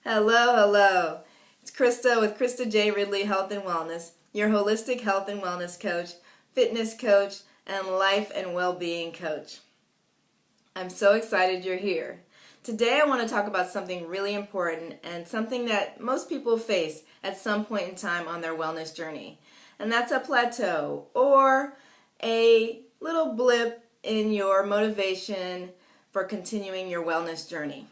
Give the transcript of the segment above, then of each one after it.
Hello, hello. It's Krista with Krista J. Ridley Health and Wellness, your holistic health and wellness coach, fitness coach, and life and well-being coach. I'm so excited you're here. Today I want to talk about something really important and something that most people face at some point in time on their wellness journey. And that's a plateau or a little blip in your motivation for continuing your wellness journey.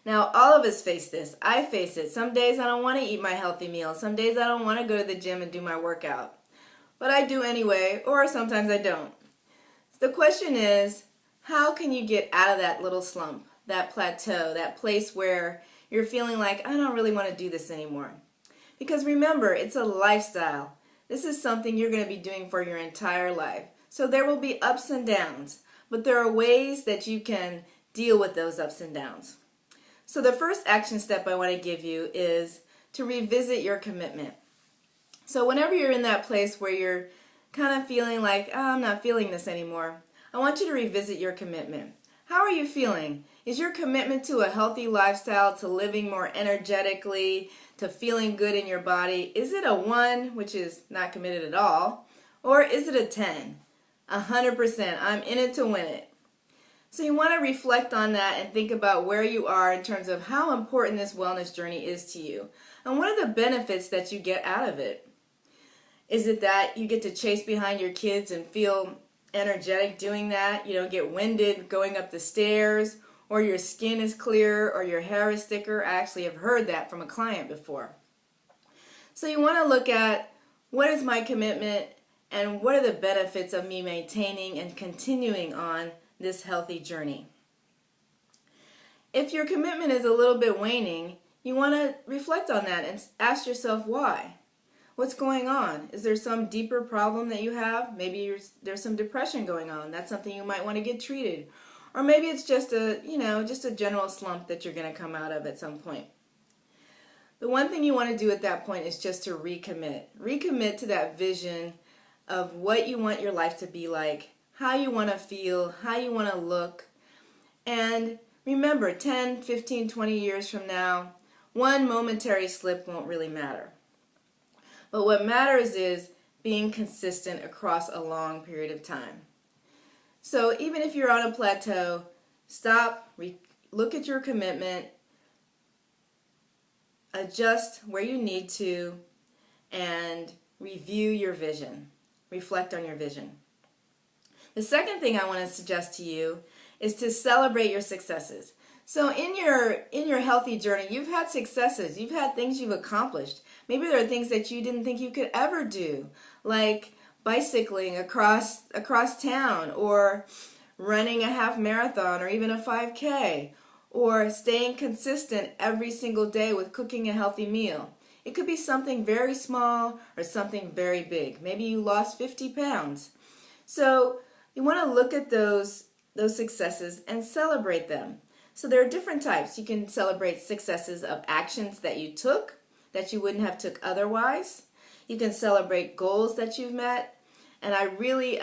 Now, all of us face this. I face it. Some days I don't want to eat my healthy meal. Some days I don't want to go to the gym and do my workout. But I do anyway, or sometimes I don't. The question is, how can you get out of that little slump, that plateau, that place where you're feeling like, I don't really want to do this anymore? Because remember, it's a lifestyle. This is something you're going to be doing for your entire life. So there will be ups and downs, but there are ways that you can deal with those ups and downs. So the first action step I want to give you is to revisit your commitment. So whenever you're in that place where you're kind of feeling like, oh, I'm not feeling this anymore, I want you to revisit your commitment. How are you feeling? Is your commitment to a healthy lifestyle, to living more energetically, to feeling good in your body, is it a 1, which is not committed at all, or is it a 10? 100%, I'm in it to win it. So you want to reflect on that and think about where you are in terms of how important this wellness journey is to you. And what are the benefits that you get out of it? Is it that you get to chase behind your kids and feel energetic doing that? You don't get winded going up the stairs, or your skin is clearer, or your hair is thicker. I actually have heard that from a client before. So you want to look at what is my commitment and what are the benefits of me maintaining and continuing on this healthy journey. If your commitment is a little bit waning, you want to reflect on that and ask yourself why. What's going on? Is there some deeper problem that you have? Maybe there's some depression going on. That's something you might want to get treated. Or maybe it's just a general slump that you're going to come out of at some point. The one thing you want to do at that point is just to recommit. Recommit to that vision of what you want your life to be like, how you want to feel, how you want to look. And remember, 10, 15, 20 years from now, one momentary slip won't really matter. But what matters is being consistent across a long period of time. So even if you're on a plateau, stop, look at your commitment, adjust where you need to, and review your vision. Reflect on your vision. The second thing I want to suggest to you is to celebrate your successes. So in your healthy journey, you've had successes. You've had things you've accomplished. Maybe there are things that you didn't think you could ever do, like bicycling across town, or running a half marathon, or even a 5K, or staying consistent every single day with cooking a healthy meal. It could be something very small or something very big. Maybe you lost 50 pounds. So you want to look at those successes and celebrate them. So there are different types. You can celebrate successes of actions that you took that you wouldn't have took otherwise. You can celebrate goals that you've met. And I really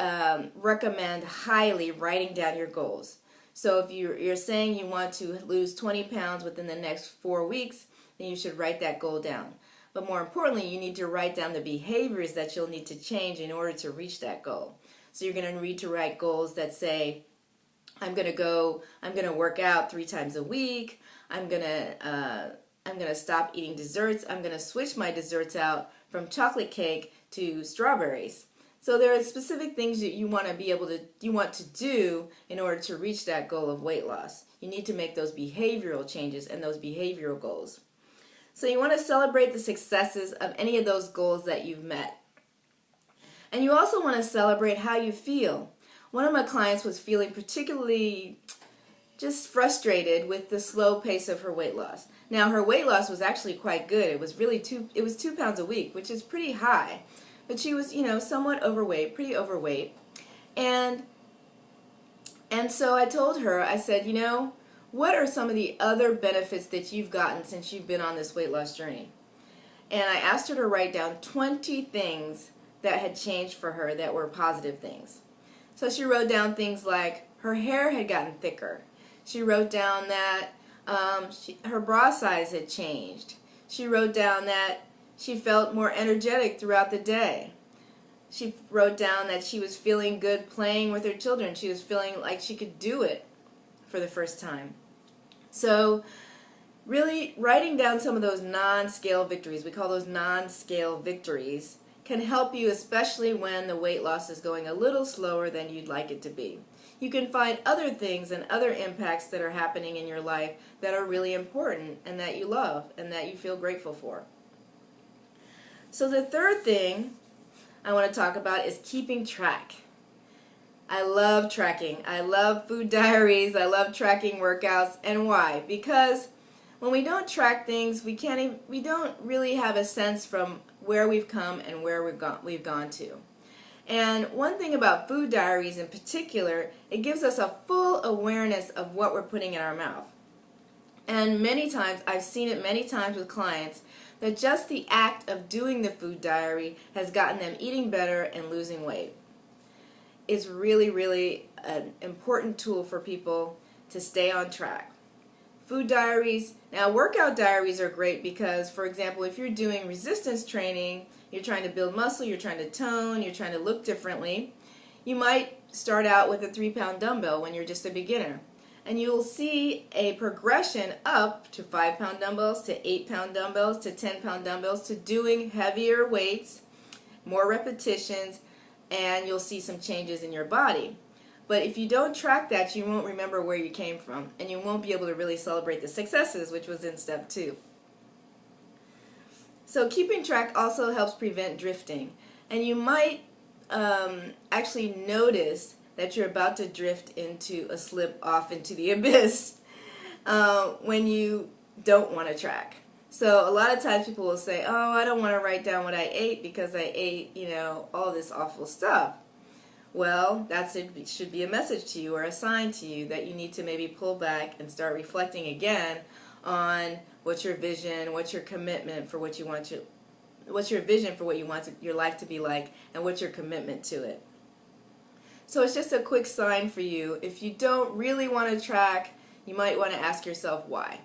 recommend highly writing down your goals. So if you're saying you want to lose 20 pounds within the next 4 weeks, then you should write that goal down. But more importantly, you need to write down the behaviors that you'll need to change in order to reach that goal. So you're going to need to write goals that say, I'm going to work out 3 times a week. I'm going to stop eating desserts. I'm going to switch my desserts out from chocolate cake to strawberries. So there are specific things that you want to do in order to reach that goal of weight loss. You need to make those behavioral changes and those behavioral goals. So you want to celebrate the successes of any of those goals that you've met. And you also want to celebrate how you feel. One of my clients was feeling particularly just frustrated with the slow pace of her weight loss. Now, her weight loss was actually quite good. It was 2 pounds a week, which is pretty high. But she was, somewhat overweight, pretty overweight. And so I told her, I said, what are some of the other benefits that you've gotten since you've been on this weight loss journey? And I asked her to write down 20 things that had changed for her that were positive things. So she wrote down things like her hair had gotten thicker. She wrote down that Her bra size had changed. She wrote down that she felt more energetic throughout the day. She wrote down that she was feeling good playing with her children. She was feeling like she could do it for the first time. So really writing down some of those non-scale victories, we call those non-scale victories, can help you, especially when the weight loss is going a little slower than you'd like it to be. You can find other things and other impacts that are happening in your life that are really important and that you love and that you feel grateful for. So the third thing I want to talk about is keeping track. I love tracking. I love food diaries. I love tracking workouts. And why? Because when we don't track things, we don't really have a sense from where we've come and where we've gone to. And one thing about food diaries in particular, it gives us a full awareness of what we're putting in our mouth. And many times, I've seen it many times with clients, that just the act of doing the food diary has gotten them eating better and losing weight. It's really, really an important tool for people to stay on track. Food diaries, now workout diaries are great because, for example, if you're doing resistance training, you're trying to build muscle, you're trying to tone, you're trying to look differently, you might start out with a 3-pound dumbbell when you're just a beginner. And you'll see a progression up to 5-pound dumbbells, to 8-pound dumbbells, to 10-pound dumbbells, to doing heavier weights, more repetitions, and you'll see some changes in your body. But if you don't track that, you won't remember where you came from, and you won't be able to really celebrate the successes, which was in step 2. So keeping track also helps prevent drifting. And you might actually notice that you're about to drift into a slip off into the abyss when you don't want to track. So a lot of times people will say, oh, I don't want to write down what I ate because I ate, all this awful stuff. Well, it should be a message to you or a sign to you that you need to maybe pull back and start reflecting again on what's your vision, what's your commitment for what you want to, what's your vision for what you want your life to be like, and what's your commitment to it. So it's just a quick sign for you. If you don't really want to track, you might want to ask yourself why.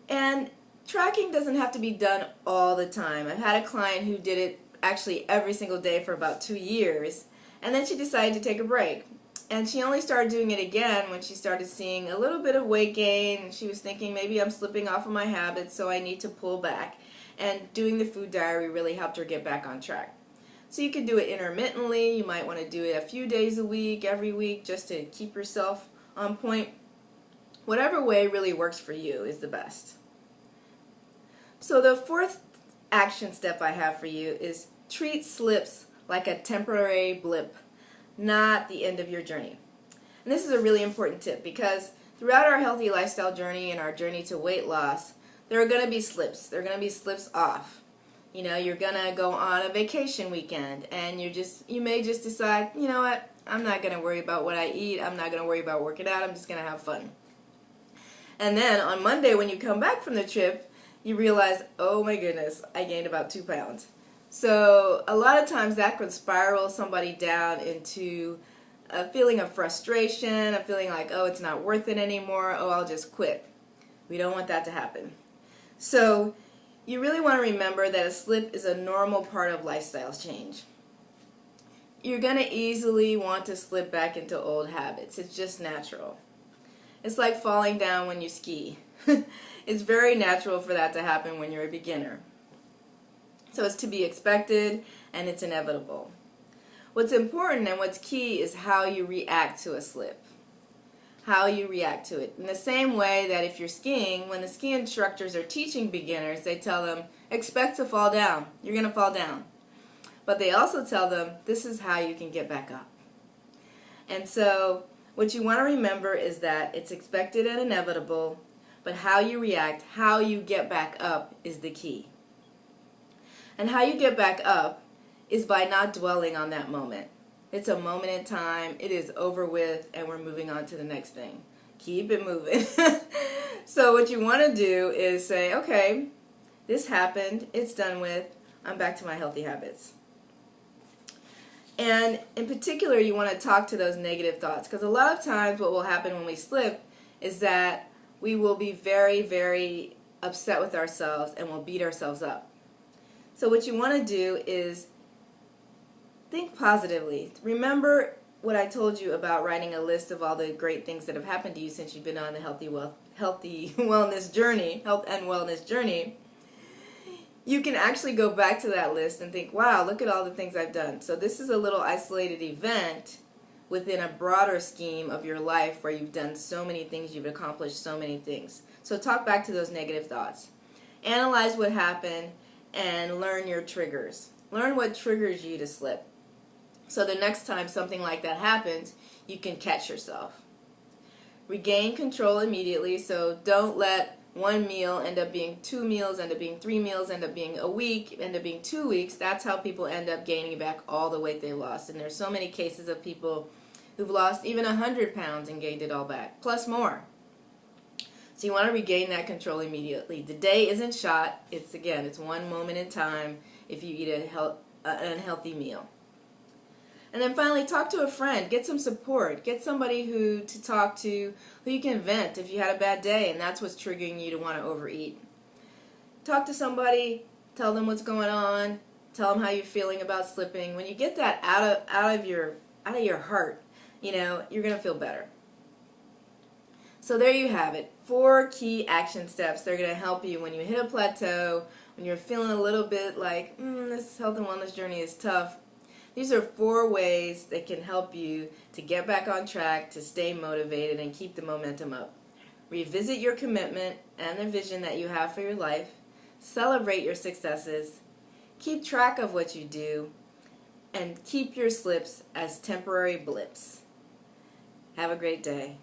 And tracking doesn't have to be done all the time. I've had a client who did it actually every single day for about 2 years, and then she decided to take a break. And she only started doing it again when she started seeing a little bit of weight gain, and she was thinking maybe I'm slipping off of my habits, so I need to pull back. And doing the food diary really helped her get back on track. So you can do it intermittently. You might want to do it a few days a week, every week, just to keep yourself on point. Whatever way really works for you is the best. So the fourth action step I have for you is treat slips like a temporary blip, not the end of your journey. And this is a really important tip because throughout our healthy lifestyle journey and our journey to weight loss, there are going to be slips. There are going to be slips off. You're going to go on a vacation weekend and you may just decide, you know what, I'm not going to worry about what I eat. I'm not going to worry about working out. I'm just going to have fun. And then on Monday when you come back from the trip, you realize, oh my goodness, I gained about 2 pounds. So a lot of times that could spiral somebody down into a feeling of frustration, a feeling like, oh, it's not worth it anymore, oh, I'll just quit. We don't want that to happen. So you really want to remember that a slip is a normal part of lifestyle change. You're going to easily want to slip back into old habits. It's just natural. It's like falling down when you ski. It's very natural for that to happen when you're a beginner. So it's to be expected and it's inevitable. What's important and what's key is how you react to a slip. How you react to it. In the same way that if you're skiing, when the ski instructors are teaching beginners, they tell them, expect to fall down. You're going to fall down. But they also tell them, this is how you can get back up. And so what you want to remember is that it's expected and inevitable, but how you react, how you get back up is the key. And how you get back up is by not dwelling on that moment. It's a moment in time, it is over with, and we're moving on to the next thing. Keep it moving. So what you want to do is say, okay, this happened, it's done with, I'm back to my healthy habits. And in particular, you want to talk to those negative thoughts, because a lot of times what will happen when we slip is that we will be very, very upset with ourselves and will beat ourselves up. So what you want to do is think positively. Remember what I told you about writing a list of all the great things that have happened to you since you've been on the health and wellness journey. You can actually go back to that list and think, wow, look at all the things I've done. So this is a little isolated event within a broader scheme of your life where you've done so many things, you've accomplished so many things. So talk back to those negative thoughts. Analyze what happened and learn your triggers. Learn what triggers you to slip. So the next time something like that happens, you can catch yourself. Regain control immediately, so don't let one meal end up being 2 meals, end up being 3 meals, end up being a week, end up being 2 weeks. That's how people end up gaining back all the weight they lost. And there's so many cases of people who've lost even 100 pounds and gained it all back, plus more. So you want to regain that control immediately. The day isn't shot. It's one moment in time if you eat an unhealthy meal. And then finally, talk to a friend. Get some support. Get somebody to talk to, who you can vent if you had a bad day and that's what's triggering you to want to overeat. Talk to somebody. Tell them what's going on. Tell them how you're feeling about slipping. When you get that out of your heart, you're going to feel better. So there you have it. 4 key action steps. They're going to help you when you hit a plateau, when you're feeling a little bit like, this health and wellness journey is tough. These are 4 ways that can help you to get back on track, to stay motivated, and keep the momentum up. Revisit your commitment and the vision that you have for your life. Celebrate your successes. Keep track of what you do. And keep your slips as temporary blips. Have a great day.